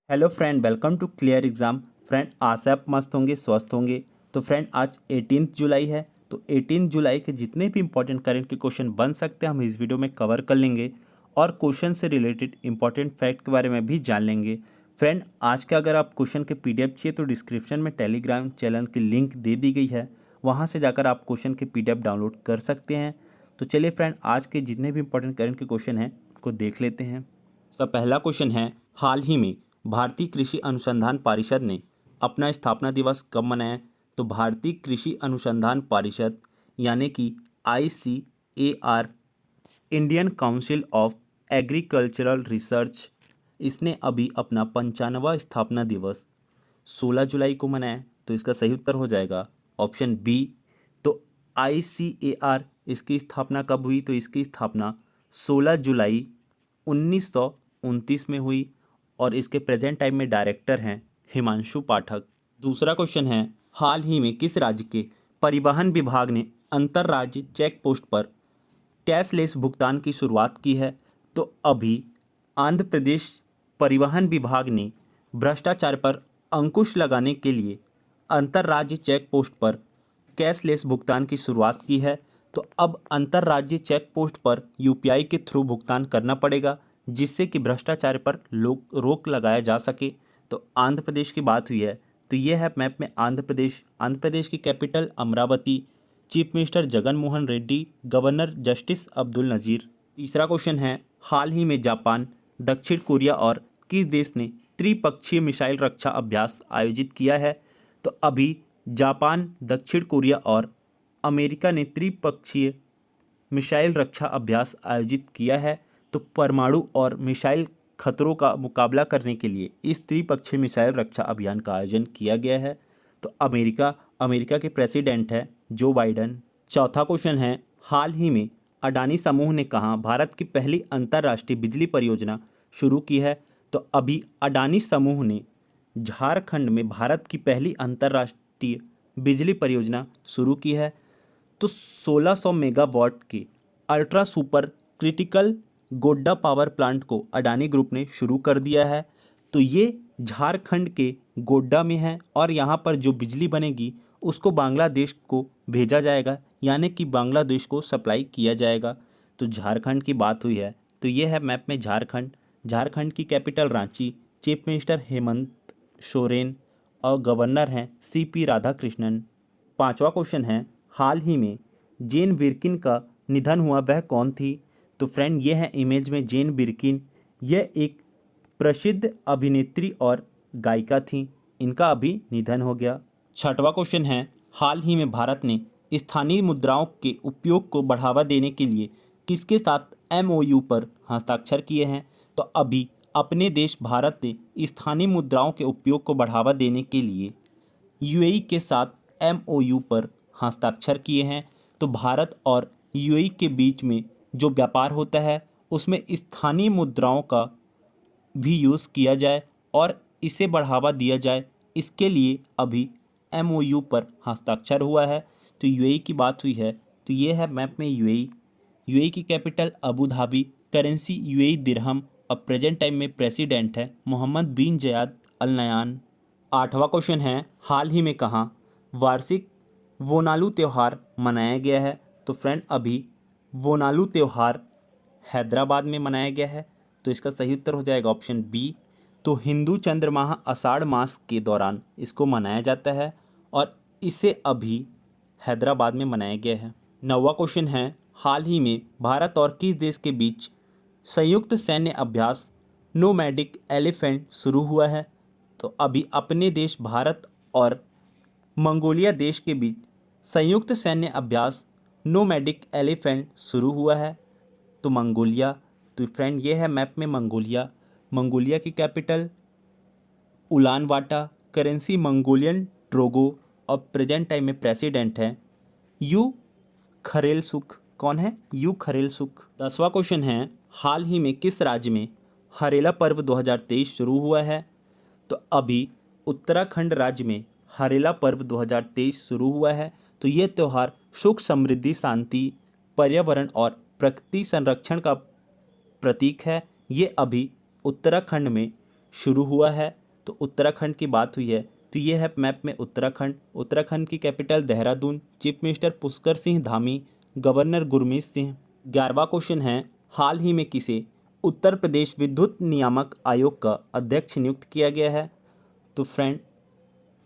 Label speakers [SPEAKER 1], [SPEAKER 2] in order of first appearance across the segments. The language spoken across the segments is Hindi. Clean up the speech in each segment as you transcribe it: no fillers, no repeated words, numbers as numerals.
[SPEAKER 1] Hello friend, welcome to clear exam. Friend, आशा आप मस्त होंगे, स्वस्थ होंगे। तो फ्रेंड, आज 18 जुलाई है। तो 18 जुलाई के जितने भी इंपॉर्टेंट करंट के क्वेश्चन बन सकते हैं हम इस वीडियो में कवर कर लेंगे और क्वेश्चन से रिलेटेड इंपॉर्टेंट फैक्ट के बारे में भी जान लेंगे। फ्रेंड, आज का अगर आप क्वेश्चन के पीडीएफ चाहिए तो डिस्क्रिप्शन में टेलीग्राम चैनल की लिंक दे दी गई है, वहाँ से जाकर आप क्वेश्चन के पीडीएफ डाउनलोड कर सकते हैं। तो चलिए फ्रेंड, आज के जितने भी इंपॉर्टेंट करंट के क्वेश्चन हैं उनको देख लेते हैं। तो पहला क्वेश्चन है, हाल ही में भारतीय कृषि अनुसंधान परिषद ने अपना स्थापना दिवस कब मनाया? तो भारतीय कृषि अनुसंधान परिषद यानी कि ICAR, Indian council of agricultural research, इसने अभी अपना 95वां स्थापना दिवस 16 जुलाई को मनाया। तो इसका सही उत्तर हो जाएगा ऑप्शन बी। तो ICAR, इसकी स्थापना कब हुई? तो इसकी स्थापना 16 जुलाई 1929 में हुई और इसके प्रेजेंट टाइम में डायरेक्टर हैं हिमांशु पाठक। दूसरा क्वेश्चन है, हाल ही में किस राज्य के परिवहन विभाग ने अंतर्राज्य चेक पोस्ट पर कैशलेस भुगतान की शुरुआत की है? तो अभी आंध्र प्रदेश परिवहन विभाग ने भ्रष्टाचार पर अंकुश लगाने के लिए अंतर्राज्य चेक पोस्ट पर कैशलेस भुगतान की शुरुआत की है। तो अब अंतर्राज्य चेक पोस्ट पर UPI के थ्रू भुगतान करना पड़ेगा, जिससे कि भ्रष्टाचार पर रोक लगाया जा सके। तो आंध्र प्रदेश की बात हुई है, तो ये है मैप में आंध्र प्रदेश। आंध्र प्रदेश की capital Amaravati, chief minister Jagan Mohan Reddy, governor justice Abdul Nazeer. तीसरा क्वेश्चन है, हाल ही में जापान, दक्षिण कोरिया और किस देश ने त्रिपक्षीय मिसाइल रक्षा अभ्यास आयोजित किया है? तो अभी जापान, दक्षिण कोरिया और अमेरिका ने त्रिपक्षीय मिसाइल रक्षा अभ्यास आयोजित किया है। तो परमाणु और मिसाइल खतरों का मुकाबला करने के लिए इस त्रिपक्षीय मिसाइल रक्षा अभियान का आयोजन किया गया है। तो अमेरिका के प्रेसिडेंट है जो बाइडन। चौथा क्वेश्चन है, हाल ही में अडानी समूह ने कहाँ भारत की पहली अंतर्राष्ट्रीय बिजली परियोजना शुरू की है? तो अभी अडानी समूह ने झारखंड में भारत की पहली अंतर्राष्ट्रीय बिजली परियोजना शुरू की है। तो 1600 मेगावाट के ultra super critical Godda power plant को अडानी ग्रुप ने शुरू कर दिया है। तो ये झारखंड के गोड्डा में है और यहाँ पर जो बिजली बनेगी उसको बांग्लादेश को भेजा जाएगा, यानी कि बांग्लादेश को सप्लाई किया जाएगा। तो झारखंड की बात हुई है, तो ये है मैप में झारखंड। झारखंड की capital Ranchi, chief minister Hemant Soren और गवर्नर हैं CP राधाकृष्णन। पांचवा क्वेश्चन है, हाल ही में जेन बिर्किन का निधन हुआ, वह कौन थी? तो फ्रेंड, ये है इमेज में जेन बिर्किन। यह एक प्रसिद्ध अभिनेत्री और गायिका थी, इनका अभी निधन हो गया। छठवां क्वेश्चन है, हाल ही में भारत ने स्थानीय मुद्राओं के उपयोग को बढ़ावा देने के लिए किसके साथ MOU पर हस्ताक्षर किए हैं? तो अभी अपने देश भारत ने स्थानीय मुद्राओं के उपयोग को बढ़ावा देने के लिए UAE के साथ MOU पर हस्ताक्षर किए हैं। तो भारत और UAE के बीच में जो व्यापार होता है उसमें स्थानीय मुद्राओं का भी यूज़ किया जाए और इसे बढ़ावा दिया जाए, इसके लिए अभी MOU पर हस्ताक्षर हुआ है। तो UAE की बात हुई है, तो ये है मैप में UAE की capital Abu Dhabi, currency UAE दिरहम और प्रेजेंट टाइम में प्रेसिडेंट है मोहम्मद बिन जयाद अल नयान। आठवां क्वेश्चन है, हाल ही में कहाँ वार्षिक वोनालू त्यौहार मनाया गया है? तो फ्रेंड, अभी वोनालू त्यौहार हैदराबाद में मनाया गया है। तो इसका सही उत्तर हो जाएगा ऑप्शन बी। तो हिंदू चंद्रमाह आषाढ़ मास के दौरान इसको मनाया जाता है और इसे अभी हैदराबाद में मनाया गया है। नौवां क्वेश्चन है, हाल ही में भारत और किस देश के बीच संयुक्त सैन्य अभ्यास नोमैडिक एलिफेंट शुरू हुआ है? तो अभी अपने देश भारत और मंगोलिया देश के बीच संयुक्त सैन्य अभ्यास नोमैडिक एलिफेंट शुरू हुआ है। तो मंगोलिया, तो फ्रेंड ये है मैप में मंगोलिया की कैपिटल उलान वाटा, करेंसी मंगोलियन ट्रोगो और प्रेजेंट टाइम में प्रेसिडेंट है यू खरेल सुख। कौन है? यू खरेल सुख। 10वां क्वेश्चन है, हाल ही में किस राज्य में हरेला पर्व 2023 शुरू हुआ है? तो अभी उत्तराखंड राज्य में हरेला पर्व 2023 शुरू हुआ है। तो ये त्यौहार सुख, समृद्धि, शांति, पर्यावरण और प्रकृति संरक्षण का प्रतीक है। ये अभी उत्तराखंड में शुरू हुआ है? तो उत्तराखंड की बात हुई है, तो ये है मैप में उत्तराखंड। उत्तराखंड की capital Dehradun. Chief minister Pushkar Singh Dhami, governor Gurmeet Singh. 11वां क्वेश्चन है, हाल ही में किसे उत्तर प्रदेश विद्युत नियामक आयोग का अध्यक्ष नियुक्त किया गया है? तो फ्रेंड,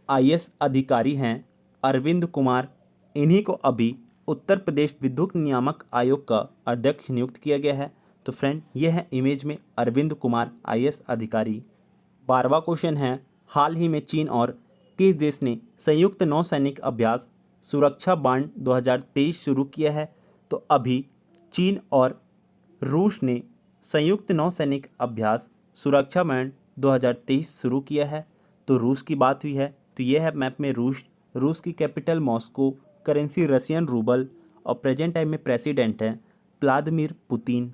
[SPEAKER 1] आईएएस अधिकारी हैं अरविंद कुमार। इन्हीं को अभी उत्तर प्रदेश विद्युत नियामक आयोग का अध्यक्ष नियुक्त किया गया है। तो फ्रेंड, ये है इमेज में अरविंद कुमार आईएएस अधिकारी। 12वां क्वेश्चन है, हाल ही में चीन और किस देश ने संयुक्त नौसैनिक अभ्यास सुरक्षा बांड 2023 शुरू किया है? तो अभी चीन और रूस ने संयुक्त नौसैनिक अभ्यास सुरक्षा बांड 2023 शुरू किया है। तो रूस की बात हुई है, तो ये है मैप में रूस। रूस की capital Moscow, currency Russian rouble और प्रेजेंट टाइम में प्रेसिडेंट हैं व्लादिमीर पुतिन।